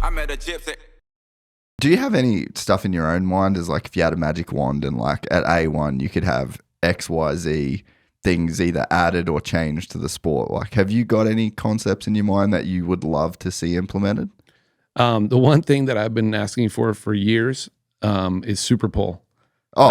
I met a gypsy. Do you have any stuff in your own mind as like if you had a magic wand and like at A1 you could have X, Y, Z things either added or changed to the sport? Like, have you got any concepts in your mind that you would love to see implemented? The one thing that I've been asking for years is super pole.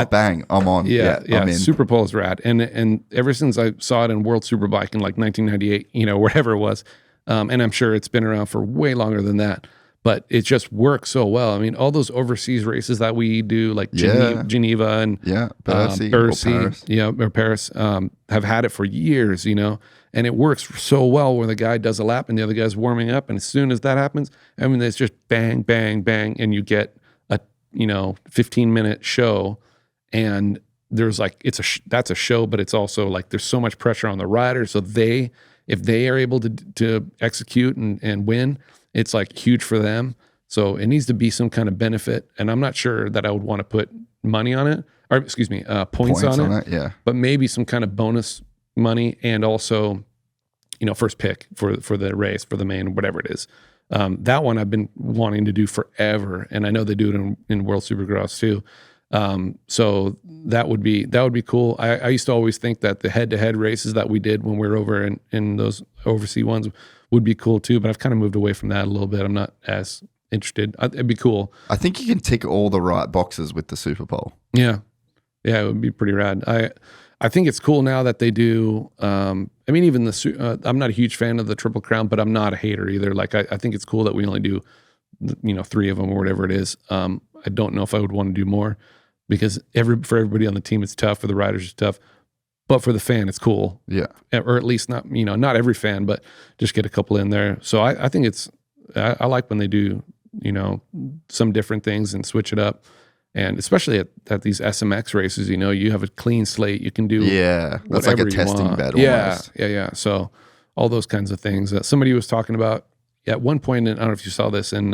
Bang, I'm on. Yeah. I'm in. Super pole is rad. And ever since I saw it in World Superbike in like 1998, wherever it was, and I'm sure it's been around for way longer than that, but it just works so well. I mean, all those overseas races that we do, like Geneva and Bercy, or Paris, have had it for years, and it works so well where the guy does a lap and the other guy's warming up, and as soon as that happens, I mean, it's just bang, bang, bang, and you get a 15-minute show, and there's like that's a show, but it's also like there's so much pressure on the rider, so if they are able to execute and win, it's like huge for them. So it needs to be some kind of benefit. And I'm not sure that I would want to put money on it, or excuse me, points on it. Yeah. But maybe some kind of bonus money and also, first pick for the race, for the main, whatever it is. That one I've been wanting to do forever. And I know they do it in World Supercross too. So that would be cool. I used to always think that the head-to-head races that we did when we were over in those overseas ones would be cool too, but I've kind of moved away from that a little bit. I'm not as interested. It'd be cool. I think you can tick all the right boxes with the Super Bowl. Yeah, it would be pretty rad. I think it's cool now that they do. I mean, even I'm not a huge fan of the Triple Crown, but I'm not a hater either. Like I think it's cool that we only do, 3 of them or whatever it is. I don't know if I would want to do more because for everybody on the team it's tough, for the riders it's tough. But for the fan, it's cool. Yeah. Or at least not, not every fan, but just get a couple in there. So I think I like when they do, some different things and switch it up. And especially at these SMX races, you have a clean slate. You can do that's like a testing bed almost. Yeah. So all those kinds of things. Somebody was talking about at one point, and I don't know if you saw this in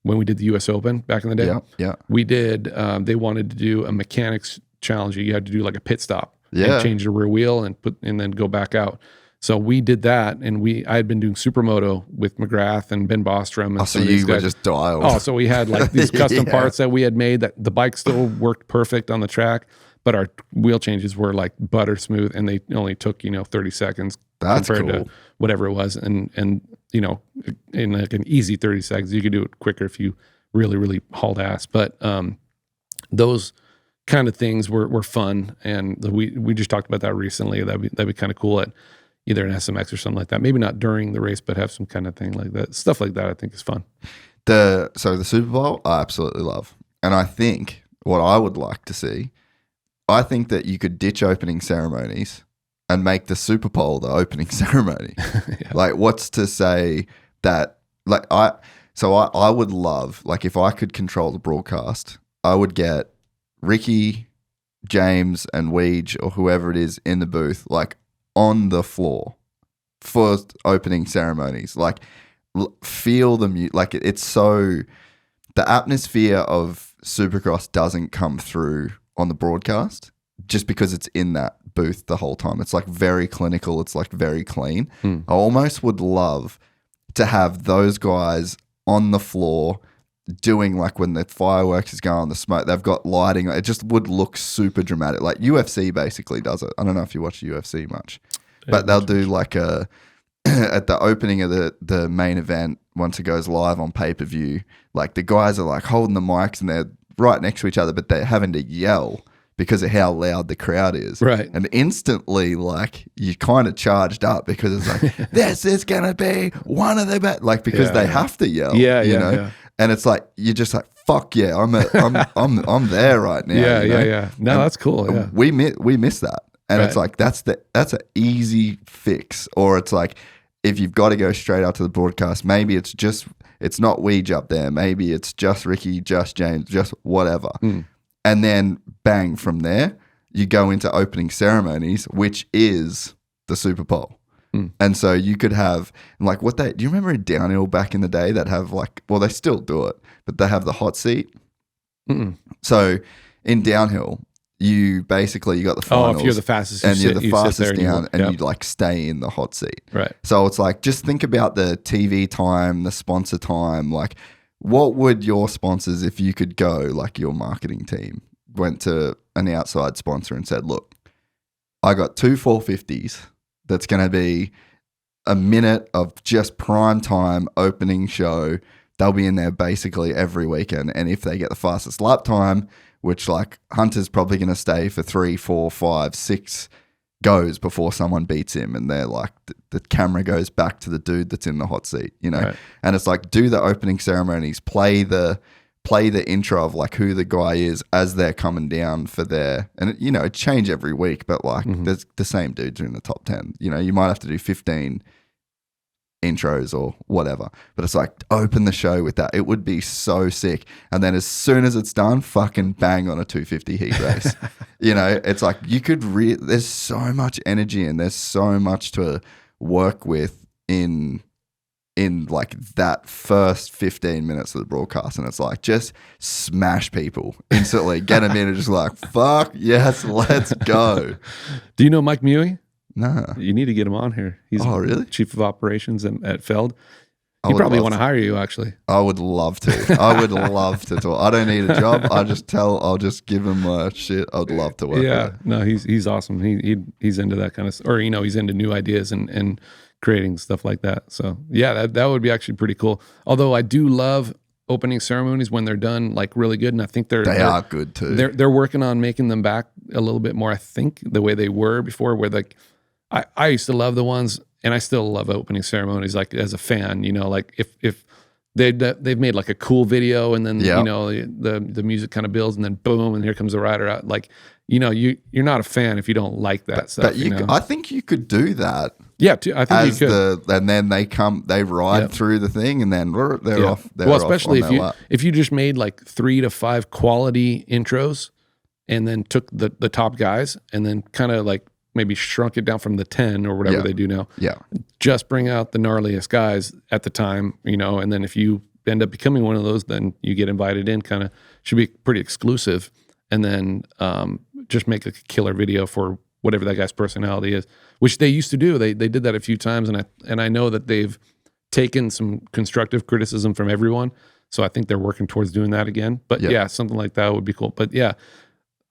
when we did the U.S. Open back in the day. Yeah. We did, they wanted to do a mechanics challenge. You had to do like a pit stop. Yeah. And change the rear wheel and then go back out. So we did that, and I had been doing Supermoto with McGrath and Ben Bostrom. And so you were just dialed. So we had like these custom parts that we had made that the bike still worked perfect on the track, but our wheel changes were like butter smooth, and they only took 30 seconds compared to whatever it was. And in like an easy 30 seconds, you could do it quicker if you really, really hauled ass. But those kind of things were fun, and we just talked about that recently. That'd be kind of cool at either an SMX or something like that. Maybe not during the race, but have some kind of thing like that. Stuff like that I think is fun. The Super Bowl I absolutely love, and I think what I would like to see, I think that you could ditch opening ceremonies and make the Super Bowl the opening ceremony. Yeah. Like, what's to say that? Like, I would love, like, if I could control the broadcast, I would get Ricky, James, and Weege, or whoever it is in the booth, like on the floor for opening ceremonies. Like, feel the music. Like, it's so, the atmosphere of Supercross doesn't come through on the broadcast just because it's in that booth the whole time. It's like very clinical. It's like very clean. I almost would love to have those guys on the floor doing, like, when the fireworks is going, the smoke, they've got lighting. It just would look super dramatic. Like UFC basically does it. I don't know if you watch UFC much, but they'll do like at the opening of the main event, once it goes live on pay-per-view, like the guys are like holding the mics and they're right next to each other, but they're having to yell because of how loud the crowd is. Right. And instantly, like, you kind of charged up because it's like, this is going to be one of the best, like, because they have to yell. Yeah, you know? Yeah. And it's like, you're just like, fuck yeah, I'm there right now. Yeah, you know? yeah. No, and that's cool. Yeah. We miss that. And it's like, that's an easy fix. Or it's like, if you've got to go straight out to the broadcast, maybe it's not Weege up there. Maybe it's just Ricky, just James, just whatever. And then bang, from there, you go into opening ceremonies, which is the Super Bowl. And so you could have, like, do you remember in downhill back in the day that have, like, well, they still do it, but they have the hot seat. So in downhill, you basically you got the finals. If you're the fastest, and you're the fastest sit there down, and yep. you like stay in the hot seat. Right. So it's like just think about the TV time, the sponsor time. Like, what would your sponsors, if you could go, like your marketing team went to an outside sponsor and said, "Look, I got 2 450s. That's going to be a minute of just prime time opening show. They'll be in there basically every weekend. And if they get the fastest lap time, which like Hunter's probably going to stay for 3, 4, 5, 6 goes before someone beats him. And they're like, the camera goes back to the dude that's in the hot seat, you know? Right. And it's like, do the opening ceremonies, play the intro of like who the guy is as they're coming down for their, and you know, it change every week, but like there's the same dudes are in the top 10. You know, you might have to do 15 intros or whatever, but it's like open the show with that. It would be so sick. And then as soon as it's done, fucking bang on a 250 heat race. You know, it's like you could there's so much energy and there's so much to work with in like that first 15 minutes of the broadcast, and it's like just smash people instantly, get them in and just like, fuck yes, let's go. Do you know Mike Mewey? No. You need to get him on here. He's really? chief of operations at Feld. He probably want to hire you, actually. I would love to. I would love to talk. I don't need a job. I'll just give him my shit. I'd love to work with him. No, he's awesome. He's into that kind of, or you know, he's into new ideas and creating stuff like that. So yeah, that would be actually pretty cool. Although I do love opening ceremonies when they're done like really good, and I think they are good too. They're working on making them back a little bit more. I think the way they were before, where like I used to love the ones, and I still love opening ceremonies. Like as a fan, you know, like if they've made like a cool video, and then you know the music kind of builds, and then boom, and here comes the rider out. Like, you know, you're not a fan if you don't like that stuff. But you know? I think you could do that. Yeah, I think you could. And then they ride through the thing, and then they're off. Well, especially if you just made like 3 to 5 quality intros, and then took the top guys, and then kind of like maybe shrunk it down from the 10 or whatever they do now. Yeah, just bring out the gnarliest guys at the time, you know, and then if you end up becoming one of those, then you get invited in. Kind of should be pretty exclusive, and then just make a killer video for whatever that guy's personality is, which they used to do. They did that a few times, and I know that they've taken some constructive criticism from everyone. So I think they're working towards doing that again. But yeah, something like that would be cool. But yeah,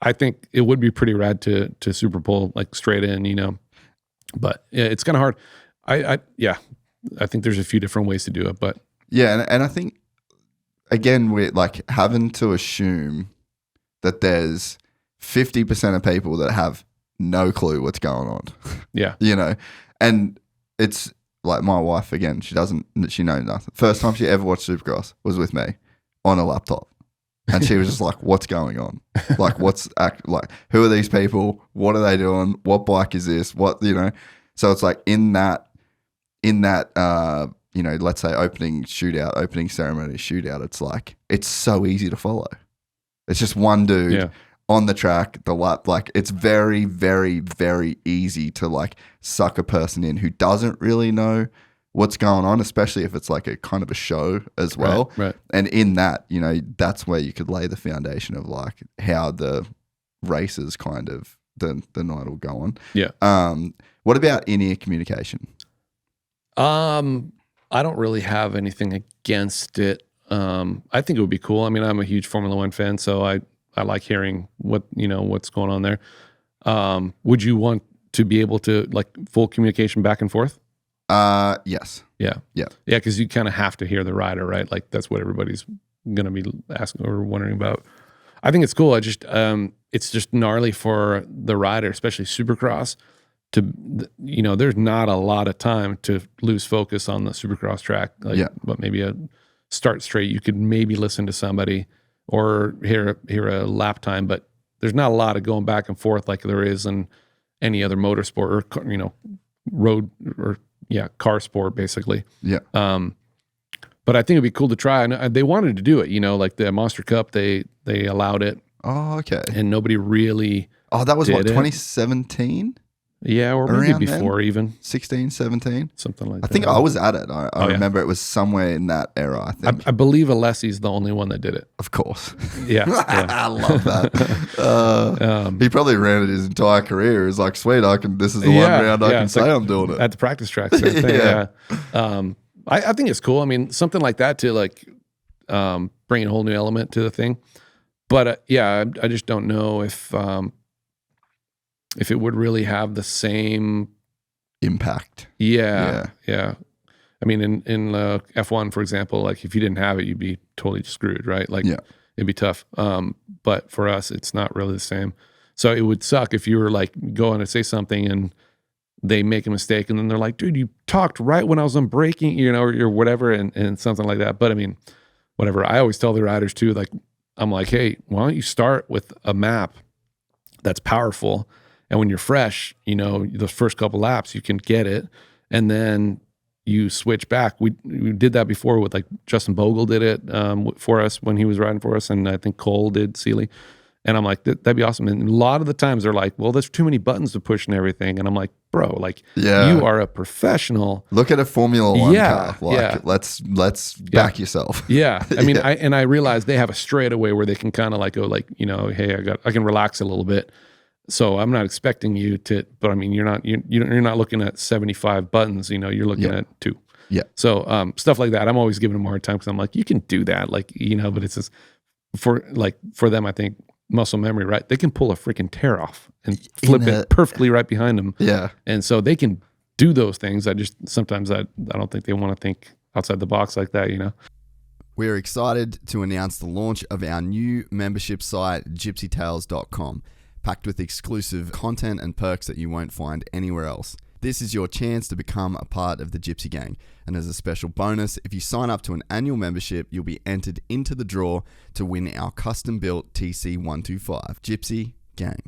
I think it would be pretty rad to Super Bowl like straight in, you know. But yeah, it's kind of hard. I think there's a few different ways to do it. But yeah, and I think again we're like having to assume that there's 50% of people that have no clue what's going on. Yeah. You know, and it's like my wife, again, she knows nothing. First time she ever watched Supercross was with me on a laptop. And she was just like, what's going on? Like, who are these people? What are they doing? What bike is this? What, you know? So it's like in that, you know, let's say opening ceremony shootout, it's like, it's so easy to follow. It's just one dude on the track, the lap, like it's very, very, very easy to like suck a person in who doesn't really know what's going on, especially if it's like a kind of a show as well. Right. And in that, you know, that's where you could lay the foundation of like how the races kind of the night will go on. Yeah. What about in-ear communication? I don't really have anything against it. I think it would be cool. I mean, I'm a huge Formula One fan, so I like hearing what's going on there. Would you want to be able to like full communication back and forth? Yes. Yeah. Because you kind of have to hear the rider, right? Like that's what everybody's gonna be asking or wondering about. I think it's cool. It's just gnarly for the rider, especially Supercross. There's not a lot of time to lose focus on the Supercross track. But maybe a start straight, you could maybe listen to somebody or hear a lap time, but there's not a lot of going back and forth like there is in any other motorsport or road or car sport basically. Yeah. But I think it'd be cool to try. And they wanted to do it, like the Monster Cup, they allowed it. Oh, okay. And nobody really. Oh, that was what, 2017? Yeah, or maybe Around before then? even. 16, 17? Something like I that. think I was at it. I Oh, yeah. remember it was somewhere in that era, I think. I believe Alessi's the only one that did it. Of course. Yeah. I love that. He probably ran it his entire career. He's like, sweet, this is the one round I can it's say like I'm doing it. at the practice track. Sort of thing, Yeah. I think it's cool. I mean, something like that to like bring a whole new element to the thing. But I just don't know if it would really have the same impact. Yeah. I mean, in F1, for example, like if you didn't have it, you'd be totally screwed, right? Like it'd be tough. But for us, it's not really the same. So it would suck if you were like going to say something and they make a mistake and then they're like, dude, you talked right when I was on braking, or whatever, and something like that. But I mean, whatever. I always tell the riders too, like, I'm like, hey, why don't you start with a map that's powerful? And when you're fresh, the first couple laps, you can get it. And then you switch back. We did that before with like Justin Bogle did it for us when he was riding for us. And I think Cole did, Seeley. And I'm like, that'd be awesome. And a lot of the times they're like, well, there's too many buttons to push and everything. And I'm like, bro, like you are a professional. Look at a Formula One car. Like, let's back yourself. Yeah. I mean, I realize they have a straightaway where they can kind of like go like, hey, I can relax a little bit. So I'm not expecting you to, but I mean, you're not looking at 75 buttons, you're looking at 2. Yeah. So stuff like that. I'm always giving them a hard time because I'm like, you can do that. Like, but it's just for them, I think, muscle memory, right? They can pull a freaking tear off and flip it perfectly right behind them. Yeah. And so they can do those things. Sometimes I don't think they want to think outside the box like that, We're excited to announce the launch of our new membership site, gypsytales.com, packed with exclusive content and perks that you won't find anywhere else. This is your chance to become a part of the Gypsy Gang. And as a special bonus, if you sign up to an annual membership, you'll be entered into the draw to win our custom-built TC125. Gypsy Gang.